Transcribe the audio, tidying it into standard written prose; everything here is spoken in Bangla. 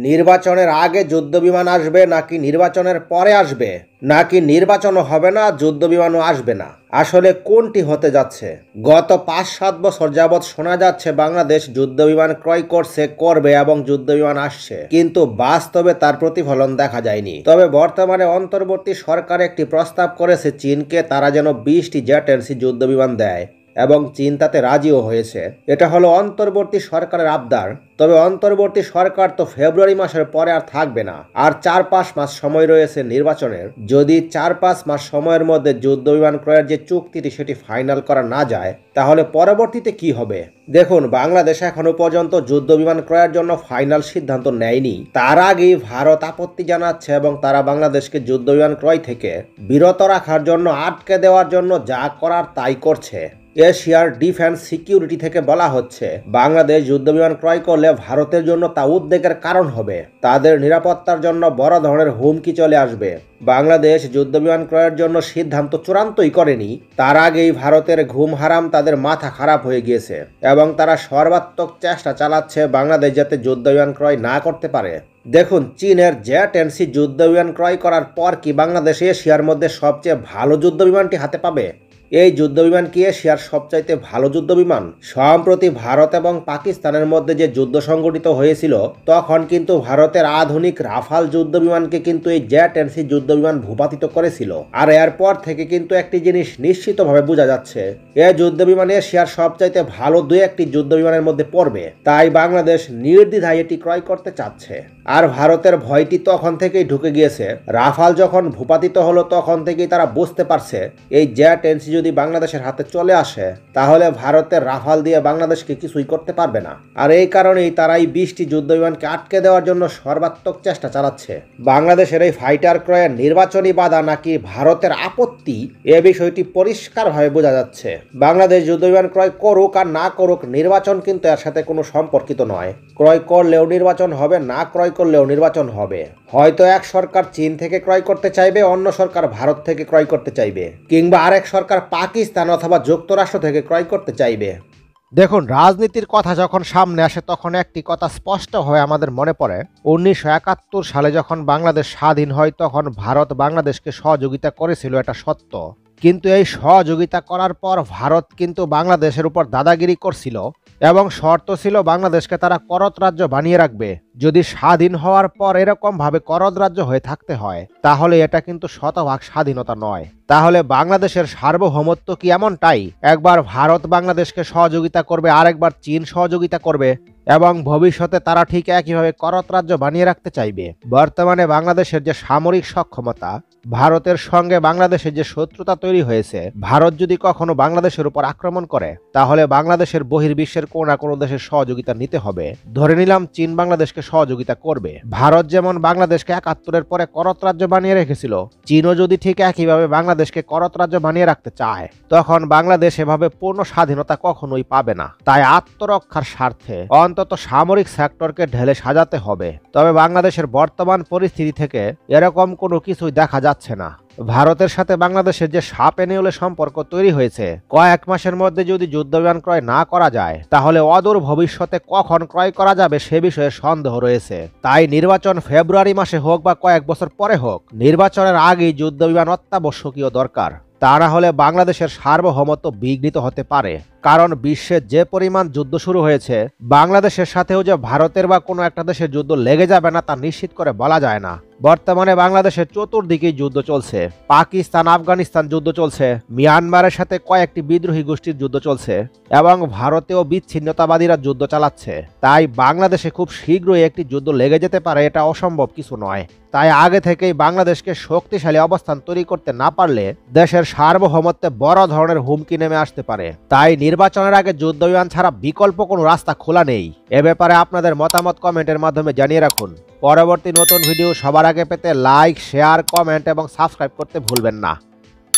নির্বাচনের আগে যুদ্ধবিমান আসবে নাকি নির্বাচনের পরে আসবে, নাকি নির্বাচনও হবে না যুদ্ধবিমানও আসবে না, আসলে কোনটি হতে যাচ্ছে? গত ৫-৭ বছর যাবৎ শোনা যাচ্ছে বাংলাদেশ যুদ্ধবিমান ক্রয় করবে এবং যুদ্ধবিমান আসছে, কিন্তু বাস্তবে তার প্রতিফলন দেখা যায়নি। তবে বর্তমানে অন্তর্বর্তী সরকার একটি প্রস্তাব করেছে চীনকে তারা যেন ২০টি জেট-এনসি যুদ্ধবিমান দেয় এবং চীন তাতে রাজিও হয়েছে। এটা হলো অন্তর্বর্তী সরকারের আবদার। তবে অন্তর্বর্তী সরকার তো ফেব্রুয়ারি মাসের পরে আর থাকবে না, আর ৪-৫ মাস সময় রয়েছে নির্বাচনের। যদি ৪-৫ মাস সময়ের মধ্যে যুদ্ধবিমান ক্রয়ের যে চুক্তিটি সেটি ফাইনাল করা না যায়, তাহলে পরবর্তীতে কি হবে? দেখুন, বাংলাদেশ এখনো পর্যন্ত যুদ্ধবিমান ক্রয়ের জন্য ফাইনাল সিদ্ধান্ত নেয়নি। তার আগেই ভারত আপত্তি জানাচ্ছে এবং তারা বাংলাদেশকে যুদ্ধবিমান ক্রয় থেকে বিরত রাখার জন্য, আটকে দেওয়ার জন্য যা করার তাই করছে। এশিয়ার ডিফেন্স সিকিউরিটি থেকে বলা হচ্ছে বাংলাদেশ যুদ্ধবিমান ক্রয় করলে ভারতের জন্য তা উদ্বেগের কারণ হবে। তাদের নিরাপত্তার জন্য বড় ধরনের হুমকি চলে আসবে। বাংলাদেশ যুদ্ধবিমান ক্রয়ের জন্য সিদ্ধান্ত চূড়ান্তই করেনি, তার আগেই ভারতের ঘুম হারাম, তাদের মাথা খারাপ হয়ে গিয়েছে এবং তারা সর্বাত্মক চেষ্টা চালাচ্ছে বাংলাদেশ যাতে যুদ্ধবিমান ক্রয় না করতে পারে। দেখুন, চীনের জেট-এনসি যুদ্ধবিমান ক্রয় করার পর কি বাংলাদেশ এশিয়ার মধ্যে সবচেয়ে ভালো যুদ্ধবিমানটি হাতে পাবে? এই যুদ্ধবিমান কি এশিয়ার সবচাইতে ভালো যুদ্ধবিমান? সম্প্রতি ভারত এবং পাকিস্তানের মধ্যে যে যুদ্ধ সংঘটিত হয়েছিল, তখন কিন্তু ভারতের আধুনিক রাফাল যুদ্ধবিমানকে কিন্তু এই জেট-এনসি যুদ্ধবিমান ভূপাতিত করেছিল। আর এরপর থেকে কিন্তু একটি জিনিস নিশ্চিতভাবে বোঝা যাচ্ছে, এই যুদ্ধবিমান এশিয়ার সবচাইতে ভালো ২-১টি যুদ্ধবিমানের মধ্যে পড়বে। তাই বাংলাদেশ নির্দ্বিধায় এটি ক্রয় করতে চাচ্ছে। আর ভারতের ভয়টি তখন থেকেই ঢুকে গিয়েছে। রাফাল যখন ভূপাতিত হলো তখন থেকেই তারা বুঝতে পারছে এই জেট-এনসি যদি বাংলাদেশের হাতে চলে আসে, তাহলে ভারতের রাফাল দিয়ে বাংলাদেশকে কিছুই করতে পারবে না। আর এই কারণেই তারা এই ২০টি যুদ্ধবিমানকে আটকে দেওয়ার জন্য সর্বাত্মক চেষ্টা চালাচ্ছে। বাংলাদেশের এই ফাইটার ক্রয়ের নির্বাচনী বাধা নাকি ভারতের আপত্তি, এ বিষয়টি পরিষ্কারভাবে বোঝা যাচ্ছে। বাংলাদেশ যুদ্ধবিমান ক্রয় করুক আর না করুক, নির্বাচন কিন্তু এর সাথে কোনো সম্পর্কিত নয়। ক্রয় করলেও নির্বাচন হবে, না ক্রয় করলেও নির্বাচন হবে। হয়তো এক সরকার চীন থেকে ক্রয় করতে চাইবে, অন্য সরকার ভারত থেকে ক্রয় করতে চাইবে, কিংবা আরেক সরকার পাকিস্তান অথবা যুক্তরাষ্ট্র থেকে ক্রয় করতে চাইবে। দেখুন, রাজনীতির কথা যখন সামনে আসে তখন একটি কথা স্পষ্ট হয়ে আমাদের মনে পড়ে। ১৯৭১ সালে যখন বাংলাদেশ স্বাধীন হয় তখন ভারত বাংলাদেশকে সহযোগিতা করেছিল, এটা সত্য। কিন্তু এই সহযোগিতা করার পর ভারত কিন্তু বাংলাদেশের উপর দাদাগিরি করছিল এবং শর্ত ছিল বাংলাদেশকে তারা করদ রাজ্য বানিয়ে রাখবে। যদি স্বাধীন হওয়ার পর এরকম ভাবে করদ রাজ্য হয়ে থাকতে হয়, তাহলে এটা কিন্তু শতভাগ স্বাধীনতা নয়। তাহলে বাংলাদেশের সার্বভৌমত্ব কি এমনটাই? একবার ভারত বাংলাদেশকে সহযোগিতা করবে, আরেকবার চীন সহযোগিতা করবে এবং ভবিষ্যতে তারা ঠিক একইভাবে করদ রাজ্য বানিয়ে রাখতে চাইবে। বর্তমানে বাংলাদেশের যে সামরিক সক্ষমতা, ভারতের সঙ্গে বাংলাদেশের যে শত্রুতা তৈরি হয়েছে, ভারত যদি কখনো বাংলাদেশের উপর আক্রমণ করে, তাহলে বাংলাদেশের বহির্বিশ্বের কোনো না কোনো দেশের সহযোগিতা নিতে হবে। ধরে নিলাম চীন বাংলাদেশকে সহযোগিতা করবে। ভারত যেমন বাংলাদেশকে ৭১-এর পরে করদ রাজ্য বানিয়ে রেখেছিল, চীনও যদি ঠিক একইভাবে বাংলাদেশকে করদ রাজ্য বানিয়ে রাখতে চায়, তখন বাংলাদেশ এভাবে পূর্ণ স্বাধীনতা কখনোই পাবে না। তাই আত্মরক্ষার স্বার্থে অন্তত সামরিক সেক্টরকে ঢেলে সাজাতে হবে। তবে বাংলাদেশের বর্তমান পরিস্থিতি থেকে এরকম কোনো কিছুই দেখা যাচ্ছে না। ভারতের সাথে বাংলাদেশের যে সাপ এনিউলে সম্পর্ক তৈরি হয়েছে, কয়েক মাসের মধ্যে যদি যুদ্ধবিমান ক্রয় না করা যায়, তাহলে অদূর ভবিষ্যতে কখন ক্রয় করা যাবে সে বিষয়ে সন্দেহ রয়েছে। তাই নির্বাচন ফেব্রুয়ারি মাসে হোক বা কয়েক বছর পরে হোক, নির্বাচনের আগেই যুদ্ধবিমান অত্যাবশ্যকীয় দরকার। তা না হলে বাংলাদেশের সার্বভৌমত্ব বিঘ্নিত হতে পারে। কারণ বিশ্বে যে পরিমাণ যুদ্ধ শুরু হয়েছে, বাংলাদেশের সাথেও যে ভারতের বা কোনো একটা দেশের যুদ্ধ লেগে যাবে না তা নিশ্চিত করে বলা যায় না। বর্তমানে বাংলাদেশের চতুর্দিকেই যুদ্ধ চলছে। পাকিস্তান আফগানিস্তান যুদ্ধ চলছে, মিয়ানমারের সাথে কয়েকটি বিদ্রোহী গোষ্ঠীর যুদ্ধ চলছে এবং ভারতেও বিচ্ছিন্নতাবাদীরা যুদ্ধ চালাচ্ছে। তাই বাংলাদেশে খুব শীঘ্রই একটি যুদ্ধ লেগে যেতে পারে, এটা অসম্ভব কিছু নয়। তাই আগে থেকেই বাংলাদেশকে শক্তিশালী অবস্থান তৈরি করতে না পারলে দেশের সার্বভৌমত্বে বড় ধরনের হুমকি নেমে আসতে পারে। তাই নির্বাচনের আগে যুদ্ধবিমান ছাড়া বিকল্প কোনো রাস্তা খোলা নেই। এ ব্যাপারে আপনাদের মতামত কমেন্টের মাধ্যমে জানিয়ে রাখুন। পরবর্তী নতুন ভিডিও সবার আগে পেতে লাইক, শেয়ার, কমেন্ট এবং সাবস্ক্রাইব করতে ভুলবেন না।